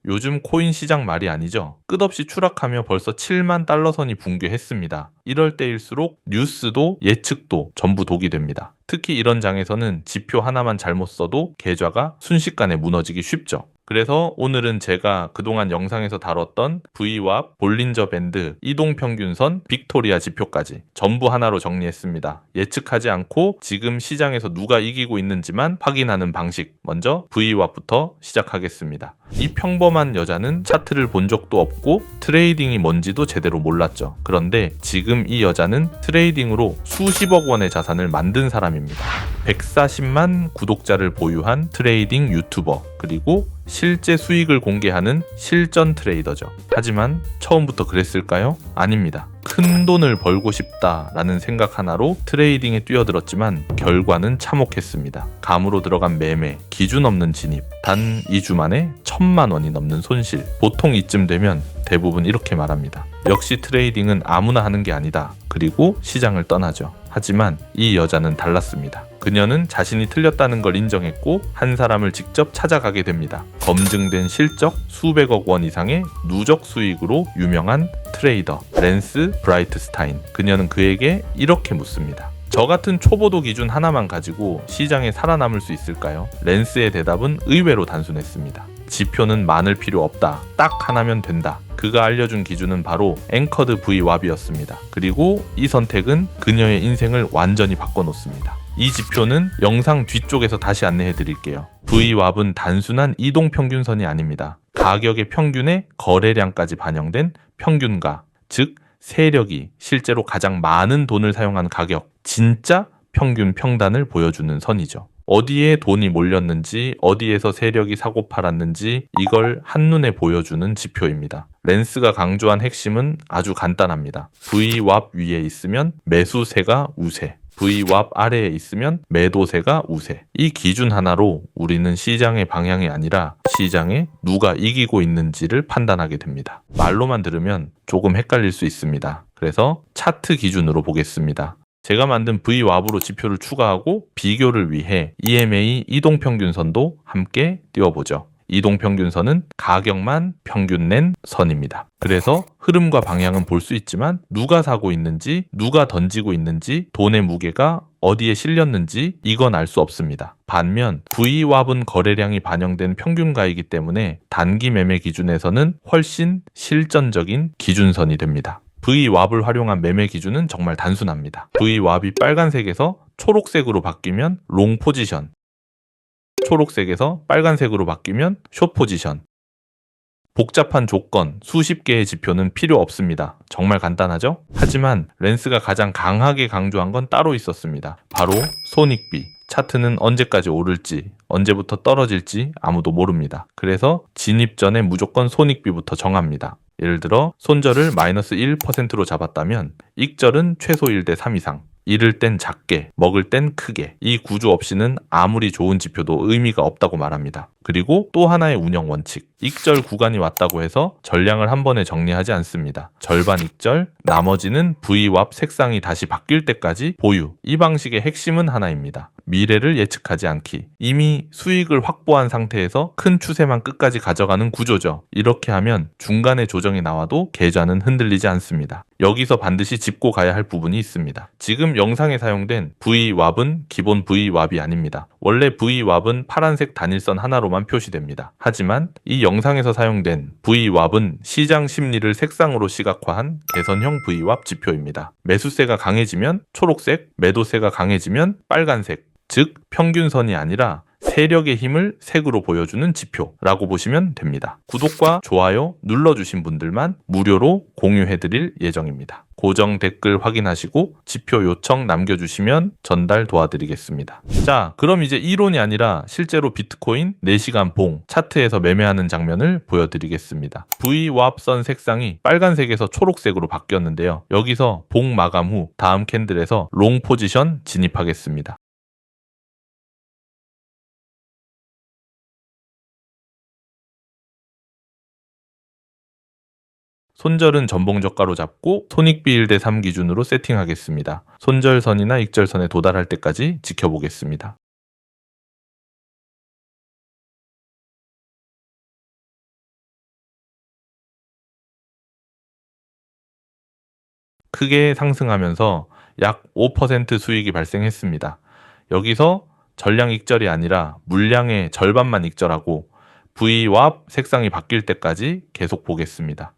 요즘 코인 시장 말이 아니죠. 끝없이 추락하며 벌써 7만 달러 선이 붕괴했습니다. 이럴 때일수록 뉴스도 예측도 전부 독이 됩니다. 특히 이런 장에서는 지표 하나만 잘못 써도 계좌가 순식간에 무너지기 쉽죠. 그래서 오늘은 제가 그동안 영상에서 다뤘던 VWAP, 볼린저 밴드, 이동평균선, 빅토리아 지표까지 전부 하나로 정리했습니다. 예측하지 않고 지금 시장에서 누가 이기고 있는지만 확인하는 방식, 먼저 VWAP부터 시작하겠습니다. 이 평범한 여자는 차트를 본 적도 없고 트레이딩이 뭔지도 제대로 몰랐죠. 그런데 지금 이 여자는 트레이딩으로 수십억 원의 자산을 만든 사람입니다. 140만 구독자를 보유한 트레이딩 유튜버, 그리고 실제 수익을 공개하는 실전 트레이더죠. 하지만 처음부터 그랬을까요? 아닙니다. 큰 돈을 벌고 싶다라는 생각 하나로 트레이딩에 뛰어들었지만 결과는 참혹했습니다. 감으로 들어간 매매, 기준 없는 진입, 단 2주 만에 1,000만 원이 넘는 손실. 보통 이쯤 되면 대부분 이렇게 말합니다. 역시 트레이딩은 아무나 하는 게 아니다. 그리고 시장을 떠나죠. 하지만 이 여자는 달랐습니다. 그녀는 자신이 틀렸다는 걸 인정했고 한 사람을 직접 찾아가게 됩니다. 검증된 실적 수백억 원 이상의 누적 수익으로 유명한 트레이더 랜스 브라이트스타인. 그녀는 그에게 이렇게 묻습니다. 저 같은 초보도 기준 하나만 가지고 시장에 살아남을 수 있을까요? 랜스의 대답은 의외로 단순했습니다. 지표는 많을 필요 없다. 딱 하나면 된다. 그가 알려준 기준은 바로 앵커드 VWAP이었습니다. 그리고 이 선택은 그녀의 인생을 완전히 바꿔놓습니다. 이 지표는 영상 뒤쪽에서 다시 안내해 드릴게요. VWAP은 단순한 이동평균선이 아닙니다. 가격의 평균에 거래량까지 반영된 평균가, 즉 세력이 실제로 가장 많은 돈을 사용한 가격, 진짜 평균 평단을 보여주는 선이죠. 어디에 돈이 몰렸는지, 어디에서 세력이 사고 팔았는지 이걸 한눈에 보여주는 지표입니다. 랜스가 강조한 핵심은 아주 간단합니다. VWAP 위에 있으면 매수세가 우세, VWAP 아래에 있으면 매도세가 우세. 이 기준 하나로 우리는 시장의 방향이 아니라 시장에 누가 이기고 있는지를 판단하게 됩니다. 말로만 들으면 조금 헷갈릴 수 있습니다. 그래서 차트 기준으로 보겠습니다. 제가 만든 VWAP으로 지표를 추가하고 비교를 위해 EMA 이동평균선도 함께 띄워보죠. 이동평균선은 가격만 평균 낸 선입니다. 그래서 흐름과 방향은 볼 수 있지만 누가 사고 있는지, 누가 던지고 있는지, 돈의 무게가 어디에 실렸는지 이건 알 수 없습니다. 반면 VWAP은 거래량이 반영된 평균가이기 때문에 단기 매매 기준에서는 훨씬 실전적인 기준선이 됩니다. VWAP을 활용한 매매 기준은 정말 단순합니다. VWAP이 빨간색에서 초록색으로 바뀌면 롱 포지션, 초록색에서 빨간색으로 바뀌면 숏 포지션. 복잡한 조건, 수십 개의 지표는 필요 없습니다. 정말 간단하죠? 하지만 랜스가 가장 강하게 강조한 건 따로 있었습니다. 바로 손익비. 차트는 언제까지 오를지, 언제부터 떨어질지 아무도 모릅니다. 그래서 진입 전에 무조건 손익비부터 정합니다. 예를 들어 손절을 마이너스 1%로 잡았다면 익절은 최소 1대 3 이상, 잃을 땐 작게, 먹을 땐 크게. 이 구조 없이는 아무리 좋은 지표도 의미가 없다고 말합니다. 그리고 또 하나의 운영 원칙. 익절 구간이 왔다고 해서 전량을 한 번에 정리하지 않습니다. 절반 익절, 나머지는 VWAP 색상이 다시 바뀔 때까지 보유. 이 방식의 핵심은 하나입니다. 미래를 예측하지 않기. 이미 수익을 확보한 상태에서 큰 추세만 끝까지 가져가는 구조죠. 이렇게 하면 중간에 조정이 나와도 계좌는 흔들리지 않습니다. 여기서 반드시 짚고 가야 할 부분이 있습니다. 지금 영상에 사용된 VWAP은 기본 VWAP이 아닙니다. 원래 VWAP은 파란색 단일선 하나로만 표시됩니다. 하지만 이 영상에서 사용된 VWAP은 시장 심리를 색상으로 시각화한 개선형 VWAP 지표입니다. 매수세가 강해지면 초록색, 매도세가 강해지면 빨간색, 즉 평균선이 아니라 세력의 힘을 색으로 보여주는 지표라고 보시면 됩니다. 구독과 좋아요 눌러주신 분들만 무료로 공유해드릴 예정입니다. 고정 댓글 확인하시고 지표 요청 남겨주시면 전달 도와드리겠습니다. 자, 그럼 이제 이론이 아니라 실제로 비트코인 4시간 봉 차트에서 매매하는 장면을 보여드리겠습니다. VWAP 선 색상이 빨간색에서 초록색으로 바뀌었는데요. 여기서 봉 마감 후 다음 캔들에서 롱 포지션 진입하겠습니다. 손절은 전봉저가로 잡고 손익비 1대 3 기준으로 세팅하겠습니다. 손절선이나 익절선에 도달할 때까지 지켜보겠습니다. 크게 상승하면서 약 5% 수익이 발생했습니다. 여기서 전량 익절이 아니라 물량의 절반만 익절하고 VWAP 색상이 바뀔 때까지 계속 보겠습니다.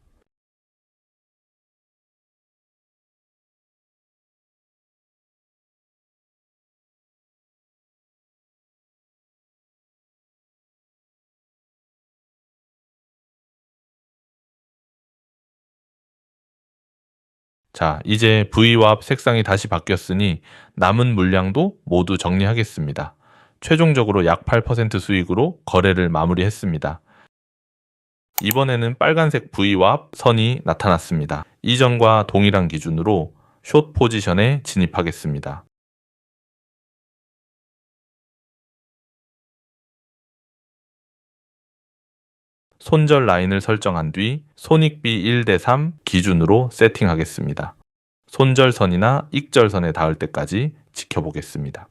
자, 이제 VWAP 색상이 다시 바뀌었으니 남은 물량도 모두 정리하겠습니다. 최종적으로 약 8% 수익으로 거래를 마무리했습니다. 이번에는 빨간색 VWAP 선이 나타났습니다. 이전과 동일한 기준으로 숏 포지션에 진입하겠습니다. 손절 라인을 설정한 뒤 손익비 1대3 기준으로 세팅하겠습니다. 손절선이나 익절선에 닿을 때까지 지켜보겠습니다.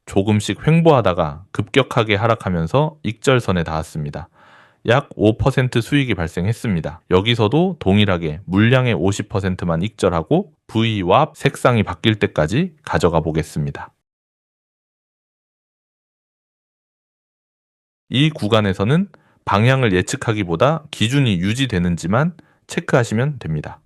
조금씩 횡보하다가 급격하게 하락하면서 익절선에 닿았습니다. 약 5% 수익이 발생했습니다. 여기서도 동일하게 물량의 50%만 익절하고 VWAP 색상이 바뀔 때까지 가져가 보겠습니다. 이 구간에서는 방향을 예측하기보다 기준이 유지되는지만 체크하시면 됩니다.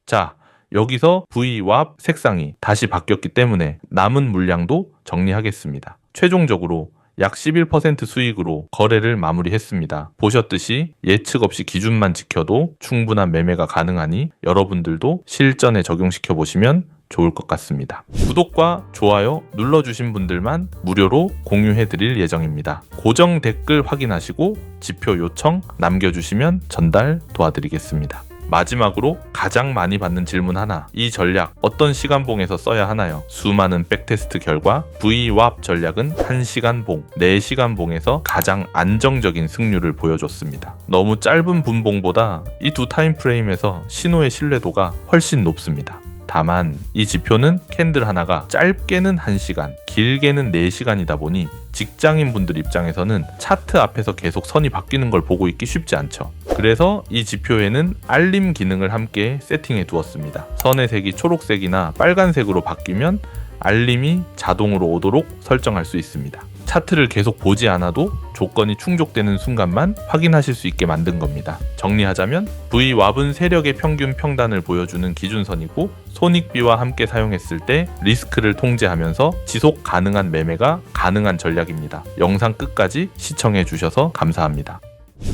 자, 여기서 VWAP 색상이 다시 바뀌었기 때문에 남은 물량도 정리하겠습니다. 최종적으로 약 11% 수익으로 거래를 마무리했습니다. 보셨듯이 예측 없이 기준만 지켜도 충분한 매매가 가능하니 여러분들도 실전에 적용시켜 보시면 좋을 것 같습니다. 구독과 좋아요 눌러주신 분들만 무료로 공유해 드릴 예정입니다. 고정 댓글 확인하시고 지표 요청 남겨주시면 전달 도와드리겠습니다. 마지막으로 가장 많이 받는 질문 하나. 이 전략 어떤 시간봉에서 써야 하나요? 수많은 백테스트 결과 VWAP 전략은 1시간 봉, 4시간 봉에서 가장 안정적인 승률을 보여줬습니다. 너무 짧은 분봉보다 이 두 타임프레임에서 신호의 신뢰도가 훨씬 높습니다. 다만 이 지표는 캔들 하나가 짧게는 1시간, 길게는 4시간이다 보니 직장인 분들 입장에서는 차트 앞에서 계속 선이 바뀌는 걸 보고 있기 쉽지 않죠. 그래서 이 지표에는 알림 기능을 함께 세팅해 두었습니다. 선의 색이 초록색이나 빨간색으로 바뀌면 알림이 자동으로 오도록 설정할 수 있습니다. 차트를 계속 보지 않아도 조건이 충족되는 순간만 확인하실 수 있게 만든 겁니다. 정리하자면 VWAP은 세력의 평균 평단을 보여주는 기준선이고 손익비와 함께 사용했을 때 리스크를 통제하면서 지속 가능한 매매가 가능한 전략입니다. 영상 끝까지 시청해 주셔서 감사합니다.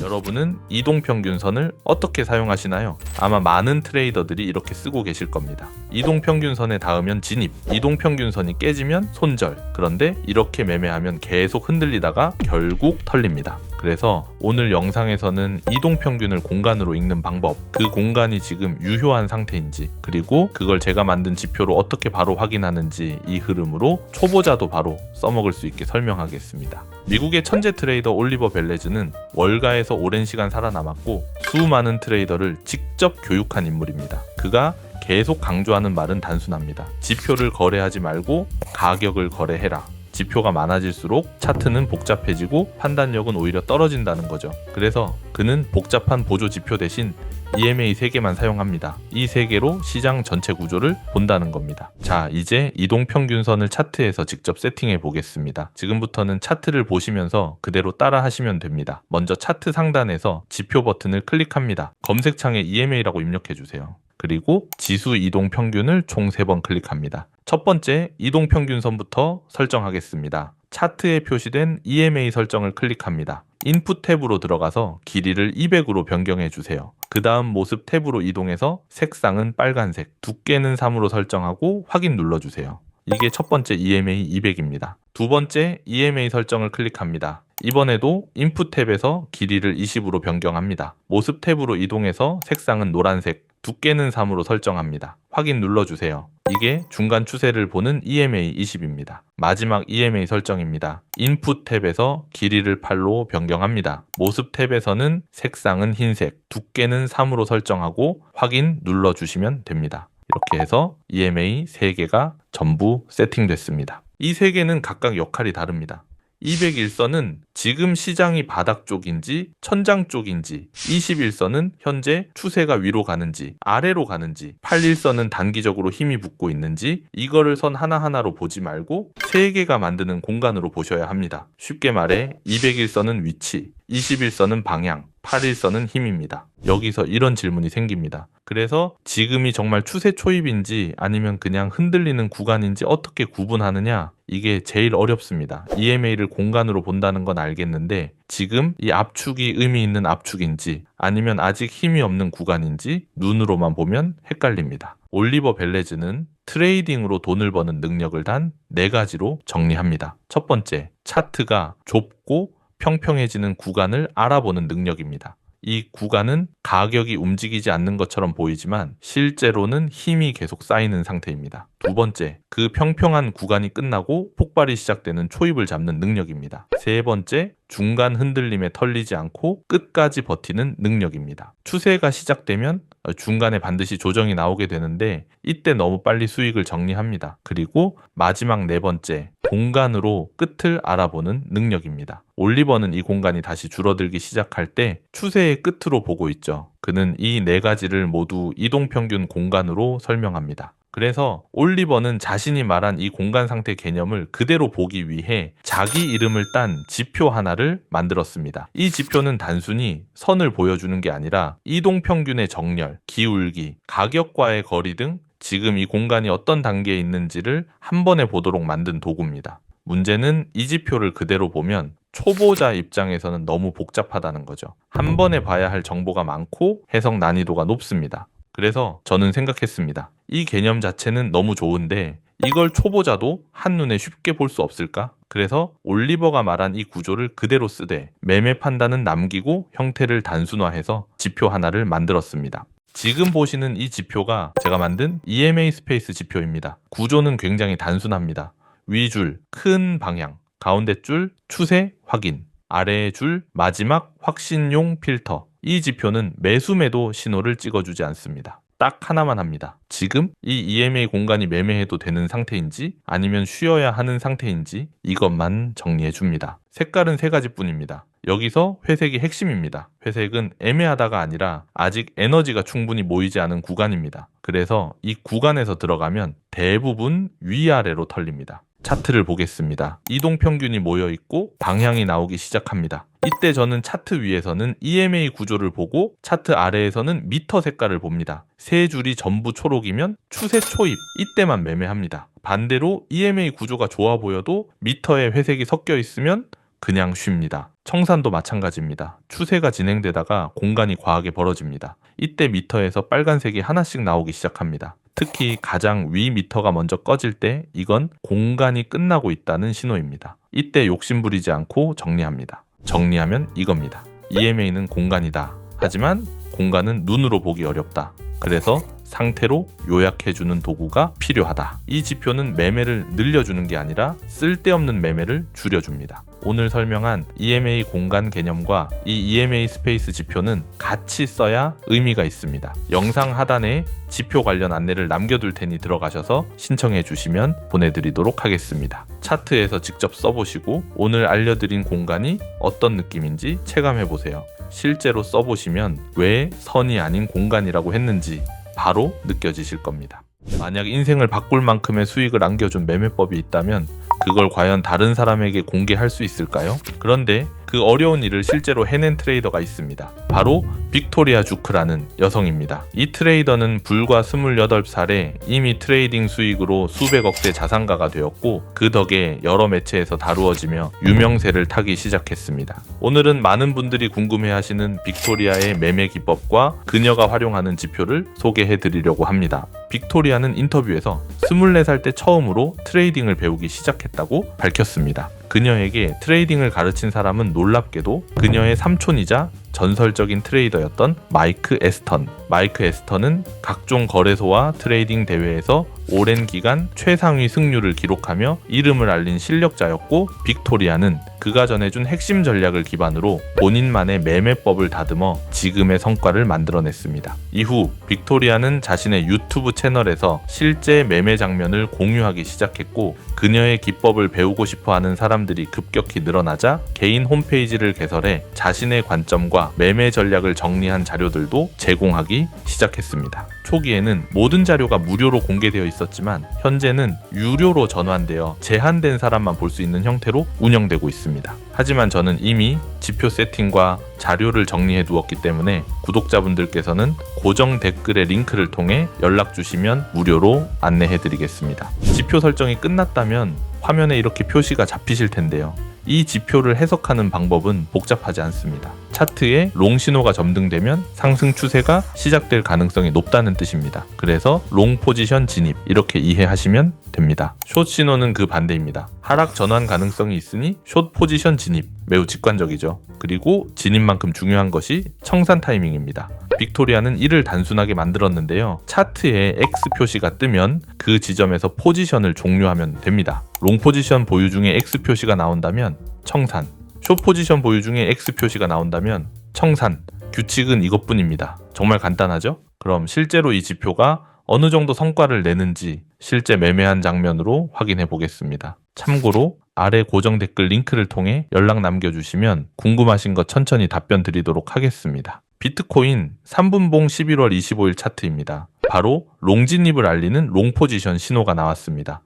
여러분은 이동평균선을 어떻게 사용하시나요? 아마 많은 트레이더들이 이렇게 쓰고 계실 겁니다. 이동평균선에 닿으면 진입, 이동평균선이 깨지면 손절. 그런데 이렇게 매매하면 계속 흔들리다가 결국 털립니다. 그래서 오늘 영상에서는 이동평균을 공간으로 읽는 방법, 그 공간이 지금 유효한 상태인지, 그리고 그걸 제가 만든 지표로 어떻게 바로 확인하는지 이 흐름으로 초보자도 바로 써먹을 수 있게 설명하겠습니다. 미국의 천재 트레이더 올리버 벨레즈는 월가에서 오랜 시간 살아남았고 수많은 트레이더를 직접 교육한 인물입니다. 그가 계속 강조하는 말은 단순합니다. 지표를 거래하지 말고 가격을 거래해라. 지표가 많아질수록 차트는 복잡해지고 판단력은 오히려 떨어진다는 거죠. 그래서 그는 복잡한 보조 지표 대신 EMA 3개만 사용합니다. 이 3개로 시장 전체 구조를 본다는 겁니다. 자, 이제 이동평균선을 차트에서 직접 세팅해 보겠습니다. 지금부터는 차트를 보시면서 그대로 따라 하시면 됩니다. 먼저 차트 상단에서 지표 버튼을 클릭합니다. 검색창에 EMA라고 입력해 주세요. 그리고 지수 이동 평균을 총 3번 클릭합니다. 첫 번째 이동평균선부터 설정하겠습니다. 차트에 표시된 EMA 설정을 클릭합니다. 인풋 탭으로 들어가서 길이를 200으로 변경해 주세요. 그 다음 모습 탭으로 이동해서 색상은 빨간색, 두께는 3으로 설정하고 확인 눌러주세요. 이게 첫 번째 EMA 200입니다. 두 번째 EMA 설정을 클릭합니다. 이번에도 인풋 탭에서 길이를 20으로 변경합니다. 모습 탭으로 이동해서 색상은 노란색, 두께는 3으로 설정합니다. 확인 눌러주세요. 이게 중간 추세를 보는 EMA 20입니다. 마지막 EMA 설정입니다. 인풋 탭에서 길이를 8로 변경합니다. 모습 탭에서는 색상은 흰색, 두께는 3으로 설정하고 확인 눌러주시면 됩니다. 이렇게 해서 EMA 3개가 전부 세팅됐습니다. 이 3개는 각각 역할이 다릅니다. 201선은 지금 시장이 바닥 쪽인지 천장 쪽인지, 21선은 현재 추세가 위로 가는지 아래로 가는지, 81선은 단기적으로 힘이 붙고 있는지, 이거를 선 하나하나로 보지 말고 3개가 만드는 공간으로 보셔야 합니다. 쉽게 말해 201선은 위치, 21선은 방향, 81선은 힘입니다. 여기서 이런 질문이 생깁니다. 그래서 지금이 정말 추세 초입인지 아니면 그냥 흔들리는 구간인지 어떻게 구분하느냐? 이게 제일 어렵습니다. EMA를 공간으로 본다는 건 알겠는데 지금 이 압축이 의미 있는 압축인지 아니면 아직 힘이 없는 구간인지 눈으로만 보면 헷갈립니다. 올리버 벨레즈는 트레이딩으로 돈을 버는 능력을 단 4가지로 정리합니다. 첫 번째, 차트가 좁고 평평해지는 구간을 알아보는 능력입니다. 이 구간은 가격이 움직이지 않는 것처럼 보이지만 실제로는 힘이 계속 쌓이는 상태입니다. 두 번째, 그 평평한 구간이 끝나고 폭발이 시작되는 초입을 잡는 능력입니다. 세 번째, 중간 흔들림에 털리지 않고 끝까지 버티는 능력입니다. 추세가 시작되면 중간에 반드시 조정이 나오게 되는데 이때 너무 빨리 수익을 정리합니다. 그리고 마지막 4번째, 공간으로 끝을 알아보는 능력입니다. 올리버는 이 공간이 다시 줄어들기 시작할 때 추세의 끝으로 보고 있죠. 그는 이 4가지를 모두 이동평균 공간으로 설명합니다. 그래서 올리버는 자신이 말한 이 공간 상태 개념을 그대로 보기 위해 자기 이름을 딴 지표 하나를 만들었습니다. 이 지표는 단순히 선을 보여주는 게 아니라 이동평균의 정렬, 기울기, 가격과의 거리 등 지금 이 공간이 어떤 단계에 있는지를 한 번에 보도록 만든 도구입니다. 문제는 이 지표를 그대로 보면 초보자 입장에서는 너무 복잡하다는 거죠. 한 번에 봐야 할 정보가 많고 해석 난이도가 높습니다. 그래서 저는 생각했습니다. 이 개념 자체는 너무 좋은데 이걸 초보자도 한눈에 쉽게 볼 수 없을까? 그래서 올리버가 말한 이 구조를 그대로 쓰되 매매 판단은 남기고 형태를 단순화해서 지표 하나를 만들었습니다. 지금 보시는 이 지표가 제가 만든 EMA 스페이스 지표입니다. 구조는 굉장히 단순합니다. 위줄, 큰 방향, 가운데 줄, 추세, 확인, 아래의 줄, 마지막 확신용 필터. 이 지표는 매수매도 신호를 찍어주지 않습니다. 딱 하나만 합니다. 지금 이 EMA 공간이 매매해도 되는 상태인지 아니면 쉬어야 하는 상태인지 이것만 정리해 줍니다. 색깔은 3가지 뿐입니다. 여기서 회색이 핵심입니다. 회색은 애매하다가 아니라 아직 에너지가 충분히 모이지 않은 구간입니다. 그래서 이 구간에서 들어가면 대부분 위아래로 털립니다. 차트를 보겠습니다. 이동평균이 모여있고 방향이 나오기 시작합니다. 이때 저는 차트 위에서는 EMA 구조를 보고 차트 아래에서는 미터 색깔을 봅니다. 3줄이 전부 초록이면 추세 초입, 이때만 매매합니다. 반대로 EMA 구조가 좋아 보여도 미터에 회색이 섞여 있으면 그냥 쉽니다. 청산도 마찬가지입니다. 추세가 진행되다가 공간이 과하게 벌어집니다. 이때 미터에서 빨간색이 하나씩 나오기 시작합니다. 특히 가장 위 미터가 먼저 꺼질 때 이건 공간이 끝나고 있다는 신호입니다. 이때 욕심부리지 않고 정리합니다. 정리하면 이겁니다. EMA는 공간이다. 하지만 공간은 눈으로 보기 어렵다. 그래서 상태로 요약해주는 도구가 필요하다. 이 지표는 매매를 늘려주는 게 아니라 쓸데없는 매매를 줄여줍니다. 오늘 설명한 EMA 공간 개념과 이 EMA 스페이스 지표는 같이 써야 의미가 있습니다. 영상 하단에 지표 관련 안내를 남겨둘 테니 들어가셔서 신청해 주시면 보내드리도록 하겠습니다. 차트에서 직접 써보시고 오늘 알려드린 공간이 어떤 느낌인지 체감해보세요. 실제로 써보시면 왜 선이 아닌 공간이라고 했는지 바로 느껴지실 겁니다. 만약 인생을 바꿀 만큼의 수익을 안겨준 매매법이 있다면 그걸 과연 다른 사람에게 공개할 수 있을까요? 그런데 그 어려운 일을 실제로 해낸 트레이더가 있습니다. 바로 빅토리아 주크라는 여성입니다. 이 트레이더는 불과 28살에 이미 트레이딩 수익으로 수백억대 자산가가 되었고 그 덕에 여러 매체에서 다루어지며 유명세를 타기 시작했습니다. 오늘은 많은 분들이 궁금해하시는 빅토리아의 매매 기법과 그녀가 활용하는 지표를 소개해 드리려고 합니다. 빅토리아는 인터뷰에서 24살 때 처음으로 트레이딩을 배우기 시작했다고 밝혔습니다. 그녀에게 트레이딩을 가르친 사람은 놀랍게도 그녀의 삼촌이자 전설적인 트레이더였던 마이크 에스턴. 마이크 에스턴은 각종 거래소와 트레이딩 대회에서 오랜 기간 최상위 승률을 기록하며 이름을 알린 실력자였고, 빅토리아는 그가 전해준 핵심 전략을 기반으로 본인만의 매매법을 다듬어 지금의 성과를 만들어냈습니다. 이후 빅토리아는 자신의 유튜브 채널에서 실제 매매 장면을 공유하기 시작했고, 그녀의 기법을 배우고 싶어하는 사람들이 급격히 늘어나자 개인 홈페이지를 개설해 자신의 관점과 매매 전략을 정리한 자료들도 제공하기 시작했습니다. 초기에는 모든 자료가 무료로 공개되어 있었지만 현재는 유료로 전환되어 제한된 사람만 볼 수 있는 형태로 운영되고 있습니다. 하지만 저는 이미 지표 세팅과 자료를 정리해 두었기 때문에 구독자분들께서는 고정 댓글의 링크를 통해 연락 주시면 무료로 안내해 드리겠습니다. 지표 설정이 끝났다면 화면에 이렇게 표시가 잡히실 텐데요. 이 지표를 해석하는 방법은 복잡하지 않습니다. 차트에 롱 신호가 점등되면 상승 추세가 시작될 가능성이 높다는 뜻입니다. 그래서 롱 포지션 진입, 이렇게 이해하시면 됩니다. 숏 신호는 그 반대입니다. 하락 전환 가능성이 있으니 숏 포지션 진입, 매우 직관적이죠. 그리고 진입만큼 중요한 것이 청산 타이밍입니다. 빅토리아는 이를 단순하게 만들었는데요. 차트에 X 표시가 뜨면 그 지점에서 포지션을 종료하면 됩니다. 롱 포지션 보유 중에 X 표시가 나온다면 청산, 숏 포지션 보유 중에 X 표시가 나온다면 청산. 규칙은 이것뿐입니다. 정말 간단하죠? 그럼 실제로 이 지표가 어느 정도 성과를 내는지 실제 매매한 장면으로 확인해 보겠습니다. 참고로 아래 고정 댓글 링크를 통해 연락 남겨주시면 궁금하신 것 천천히 답변 드리도록 하겠습니다. 비트코인 3분봉 11월 25일 차트입니다. 바로 롱 진입을 알리는 롱 포지션 신호가 나왔습니다.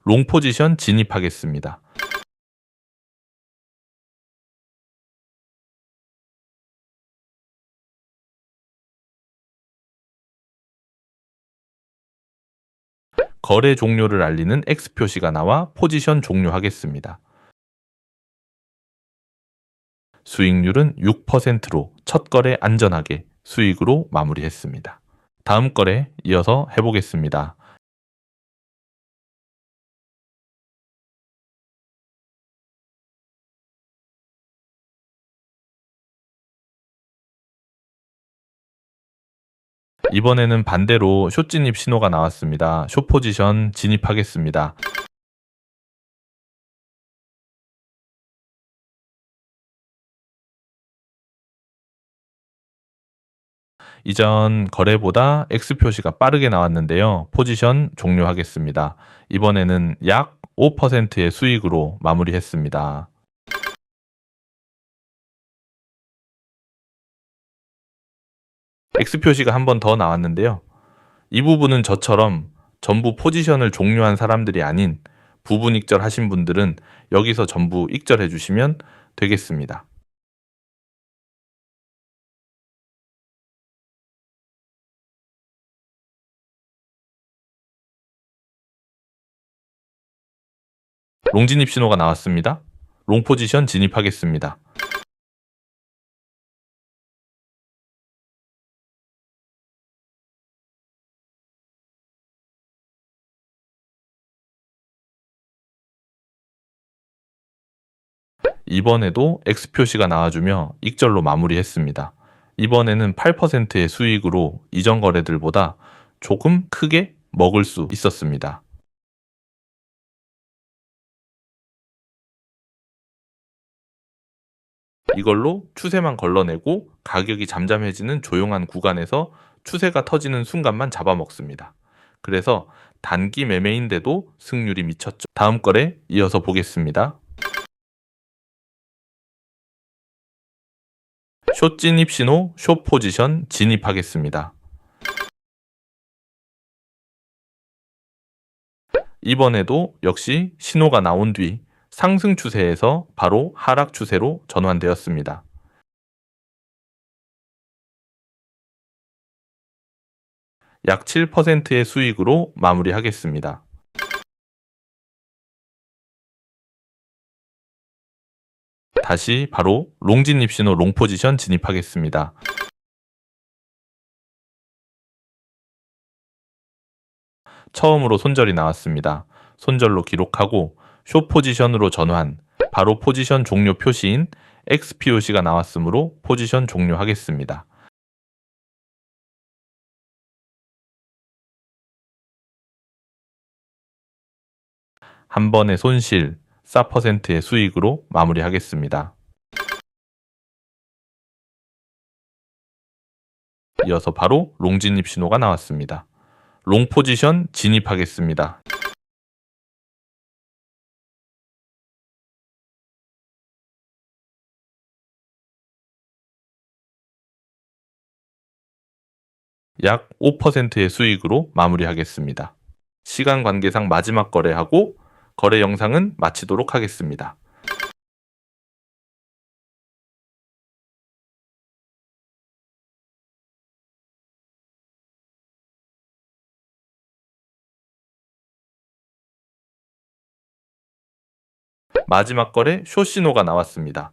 롱 포지션 진입하겠습니다. 거래 종료를 알리는 X 표시가 나와 포지션 종료하겠습니다. 수익률은 6%로 첫 거래 안전하게 수익으로 마무리했습니다. 다음 거래 이어서 해보겠습니다. 이번에는 반대로 숏 진입 신호가 나왔습니다. 숏 포지션 진입하겠습니다. 이전 거래보다 X 표시가 빠르게 나왔는데요. 포지션 종료하겠습니다. 이번에는 약 5%의 수익으로 마무리했습니다. X 표시가 한 번 더 나왔는데요. 이 부분은 저처럼 전부 포지션을 종료한 사람들이 아닌 부분 익절 하신 분들은 여기서 전부 익절해 주시면 되겠습니다. 롱 진입 신호가 나왔습니다. 롱 포지션 진입하겠습니다. 이번에도 X 표시가 나와주며 익절로 마무리했습니다. 이번에는 8%의 수익으로 이전 거래들보다 조금 크게 먹을 수 있었습니다. 이걸로 추세만 걸러내고 가격이 잠잠해지는 조용한 구간에서 추세가 터지는 순간만 잡아먹습니다. 그래서 단기 매매인데도 승률이 미쳤죠. 다음 거래 이어서 보겠습니다. 숏 진입 신호, 숏 포지션 진입하겠습니다. 이번에도 역시 신호가 나온 뒤 상승 추세에서 바로 하락 추세로 전환되었습니다. 약 7%의 수익으로 마무리하겠습니다. 다시 바로 롱 진입 신호 롱 포지션 진입하겠습니다. 처음으로 손절이 나왔습니다. 손절로 기록하고 숏 포지션으로 전환, 바로 포지션 종료 표시인 XPOC가 나왔으므로 포지션 종료하겠습니다. 한 번의 손실 4%의 수익으로 마무리하겠습니다. 이어서 바로 롱 진입 신호가 나왔습니다. 롱 포지션 진입하겠습니다. 약 5%의 수익으로 마무리하겠습니다. 시간 관계상 마지막 거래하고 거래 영상은 마치도록 하겠습니다. 마지막 거래 숏 신호가 나왔습니다.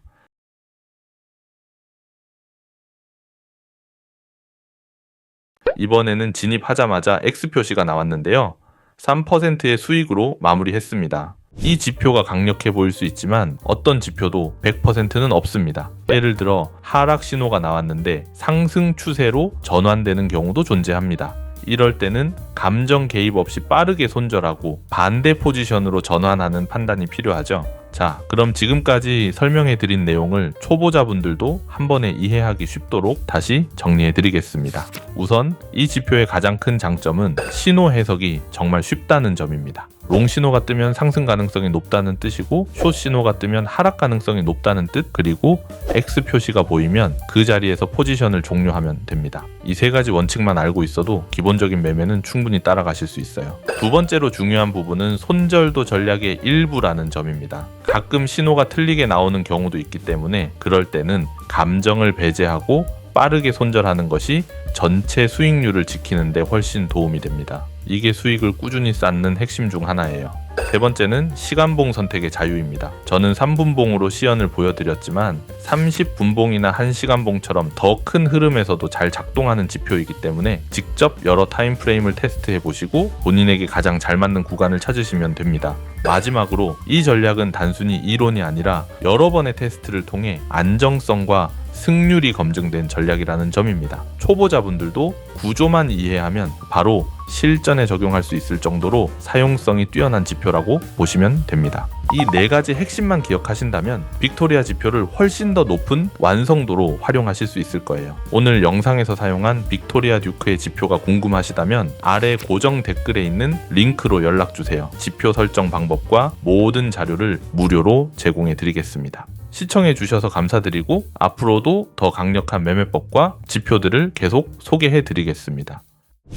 이번에는 진입하자마자 X 표시가 나왔는데요. 3%의 수익으로 마무리했습니다. 이 지표가 강력해 보일 수 있지만 어떤 지표도 100%는 없습니다. 예를 들어 하락 신호가 나왔는데 상승 추세로 전환되는 경우도 존재합니다. 이럴 때는 감정 개입 없이 빠르게 손절하고 반대 포지션으로 전환하는 판단이 필요하죠. 자, 그럼 지금까지 설명해 드린 내용을 초보자분들도 한 번에 이해하기 쉽도록 다시 정리해 드리겠습니다. 우선 이 지표의 가장 큰 장점은 신호 해석이 정말 쉽다는 점입니다. 롱 신호가 뜨면 상승 가능성이 높다는 뜻이고 숏 신호가 뜨면 하락 가능성이 높다는 뜻, 그리고 X 표시가 보이면 그 자리에서 포지션을 종료하면 됩니다. 이 세 가지 원칙만 알고 있어도 기본적인 매매는 충분히 따라가실 수 있어요. 두 번째로 중요한 부분은 손절도 전략의 일부라는 점입니다. 가끔 신호가 틀리게 나오는 경우도 있기 때문에 그럴 때는 감정을 배제하고 빠르게 손절하는 것이 전체 수익률을 지키는 데 훨씬 도움이 됩니다. 이게 수익을 꾸준히 쌓는 핵심 중 하나예요. 세 번째는 시간봉 선택의 자유입니다. 저는 3분봉으로 시연을 보여드렸지만 30분봉이나 1시간봉처럼 더 큰 흐름에서도 잘 작동하는 지표이기 때문에 직접 여러 타임프레임을 테스트해 보시고 본인에게 가장 잘 맞는 구간을 찾으시면 됩니다. 마지막으로 이 전략은 단순히 이론이 아니라 여러 번의 테스트를 통해 안정성과 승률이 검증된 전략이라는 점입니다. 초보자분들도 구조만 이해하면 바로 실전에 적용할 수 있을 정도로 사용성이 뛰어난 지표라고 보시면 됩니다. 이 네 가지 핵심만 기억하신다면 빅토리아 지표를 훨씬 더 높은 완성도로 활용하실 수 있을 거예요. 오늘 영상에서 사용한 빅토리아 듀크의 지표가 궁금하시다면 아래 고정 댓글에 있는 링크로 연락주세요. 지표 설정 방법과 모든 자료를 무료로 제공해 드리겠습니다. 시청해 주셔서 감사드리고 앞으로도 더 강력한 매매법과 지표들을 계속 소개해 드리겠습니다.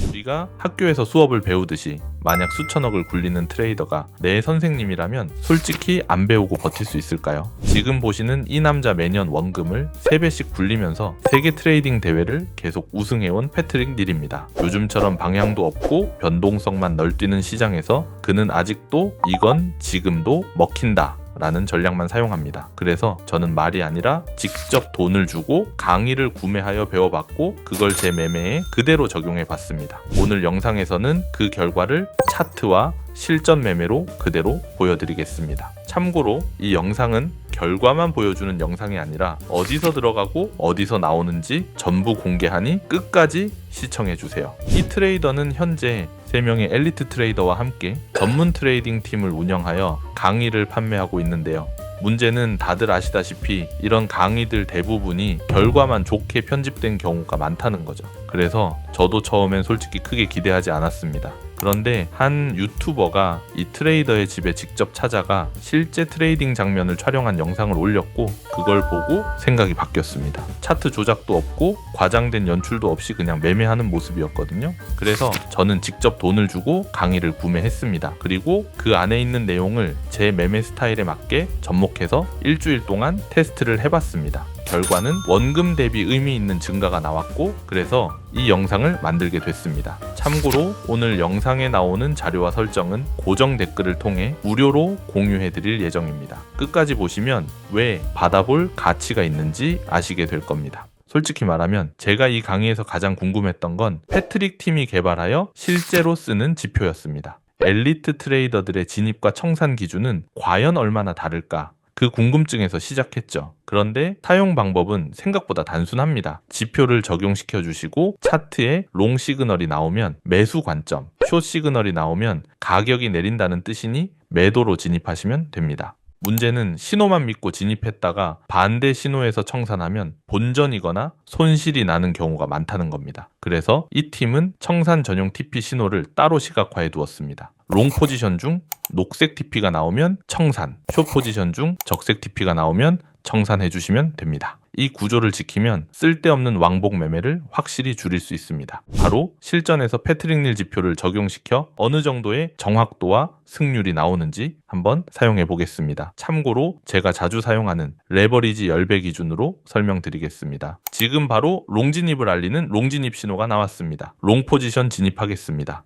우리가 학교에서 수업을 배우듯이 만약 수천억을 굴리는 트레이더가 내 선생님이라면 솔직히 안 배우고 버틸 수 있을까요? 지금 보시는 이 남자 매년 원금을 3배씩 굴리면서 세계 트레이딩 대회를 계속 우승해온 패트릭 닐입니다. 요즘처럼 방향도 없고 변동성만 널뛰는 시장에서 그는 아직도 이건 지금도 먹힌다 라는 전략만 사용합니다. 그래서 저는 말이 아니라 직접 돈을 주고 강의를 구매하여 배워봤고 그걸 제 매매에 그대로 적용해 봤습니다. 오늘 영상에서는 그 결과를 차트와 실전 매매로 그대로 보여드리겠습니다. 참고로 이 영상은 결과만 보여주는 영상이 아니라 어디서 들어가고 어디서 나오는지 전부 공개하니 끝까지 시청해주세요. 이 트레이더는 현재 3명의 엘리트 트레이더와 함께 전문 트레이딩 팀을 운영하여 강의를 판매하고 있는데요. 문제는 다들 아시다시피 이런 강의들 대부분이 결과만 좋게 편집된 경우가 많다는 거죠. 그래서 저도 처음엔 솔직히 크게 기대하지 않았습니다. 그런데 한 유튜버가 이 트레이더의 집에 직접 찾아가 실제 트레이딩 장면을 촬영한 영상을 올렸고 그걸 보고 생각이 바뀌었습니다. 차트 조작도 없고 과장된 연출도 없이 그냥 매매하는 모습이었거든요. 그래서 저는 직접 돈을 주고 강의를 구매했습니다. 그리고 그 안에 있는 내용을 제 매매 스타일에 맞게 접목해서 일주일 동안 테스트를 해봤습니다. 결과는 원금 대비 의미 있는 증가가 나왔고 그래서 이 영상을 만들게 됐습니다. 참고로 오늘 영상에 나오는 자료와 설정은 고정 댓글을 통해 무료로 공유해 드릴 예정입니다. 끝까지 보시면 왜 받아볼 가치가 있는지 아시게 될 겁니다. 솔직히 말하면 제가 이 강의에서 가장 궁금했던 건 패트릭 팀이 개발하여 실제로 쓰는 지표였습니다. 엘리트 트레이더들의 진입과 청산 기준은 과연 얼마나 다를까? 그 궁금증에서 시작했죠. 그런데 사용 방법은 생각보다 단순합니다. 지표를 적용시켜 주시고 차트에 롱 시그널이 나오면 매수 관점, 숏 시그널이 나오면 가격이 내린다는 뜻이니 매도로 진입하시면 됩니다. 문제는 신호만 믿고 진입했다가 반대 신호에서 청산하면 본전이거나 손실이 나는 경우가 많다는 겁니다. 그래서 이 팀은 청산 전용 TP 신호를 따로 시각화해 두었습니다. 롱 포지션 중 녹색 TP가 나오면 청산, 숏 포지션 중 적색 TP가 나오면 청산해 주시면 됩니다. 이 구조를 지키면 쓸데없는 왕복 매매를 확실히 줄일 수 있습니다. 바로 실전에서 패트릭 닐 지표를 적용시켜 어느 정도의 정확도와 승률이 나오는지 한번 사용해 보겠습니다. 참고로 제가 자주 사용하는 레버리지 10배 기준으로 설명드리겠습니다. 지금 바로 롱 진입을 알리는 롱 진입 신호가 나왔습니다. 롱 포지션 진입하겠습니다.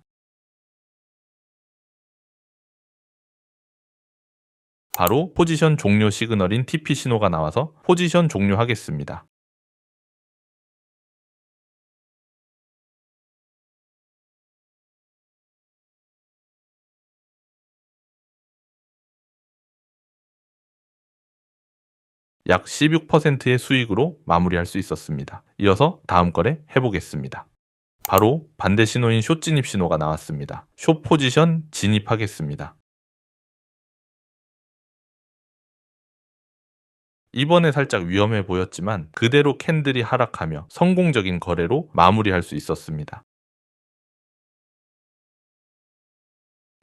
바로 포지션 종료 시그널인 TP 신호가 나와서 포지션 종료하겠습니다. 약 16%의 수익으로 마무리할 수 있었습니다. 이어서 다음 거래 해보겠습니다. 바로 반대 신호인 숏 진입 신호가 나왔습니다. 숏 포지션 진입하겠습니다. 이번에 살짝 위험해 보였지만 그대로 캔들이 하락하며 성공적인 거래로 마무리할 수 있었습니다.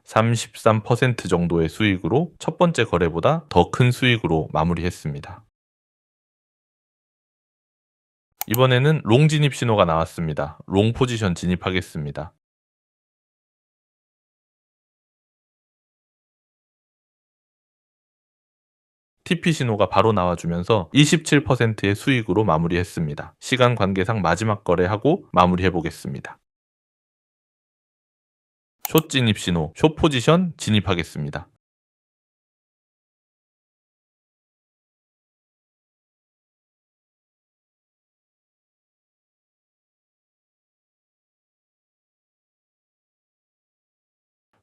33% 정도의 수익으로 첫 번째 거래보다 더 큰 수익으로 마무리했습니다. 이번에는 롱 진입 신호가 나왔습니다. 롱 포지션 진입하겠습니다. TP 신호가 바로 나와주면서 27%의 수익으로 마무리했습니다. 시간 관계상 마지막 거래하고 마무리해 보겠습니다. 숏 진입 신호, 숏 포지션 진입하겠습니다.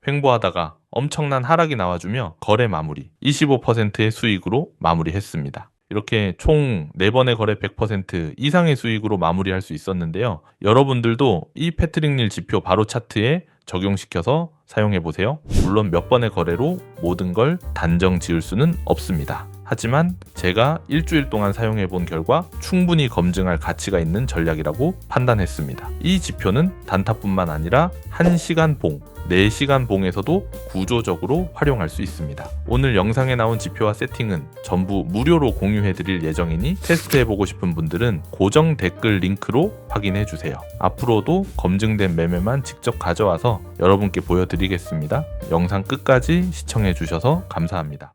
횡보하다가 엄청난 하락이 나와주며 거래 마무리 25%의 수익으로 마무리했습니다. 이렇게 총 4번의 거래 100% 이상의 수익으로 마무리할 수 있었는데요. 여러분들도 이 패트릭 닐 지표 바로 차트에 적용시켜서 사용해 보세요. 물론 몇 번의 거래로 모든 걸 단정 지을 수는 없습니다. 하지만 제가 일주일 동안 사용해 본 결과 충분히 검증할 가치가 있는 전략이라고 판단했습니다. 이 지표는 단타뿐만 아니라 1시간 봉, 4시간 봉에서도 구조적으로 활용할 수 있습니다. 오늘 영상에 나온 지표와 세팅은 전부 무료로 공유해 드릴 예정이니 테스트해 보고 싶은 분들은 고정 댓글 링크로 확인해 주세요. 앞으로도 검증된 매매만 직접 가져와서 여러분께 보여드리겠습니다. 영상 끝까지 시청해 주셔서 감사합니다.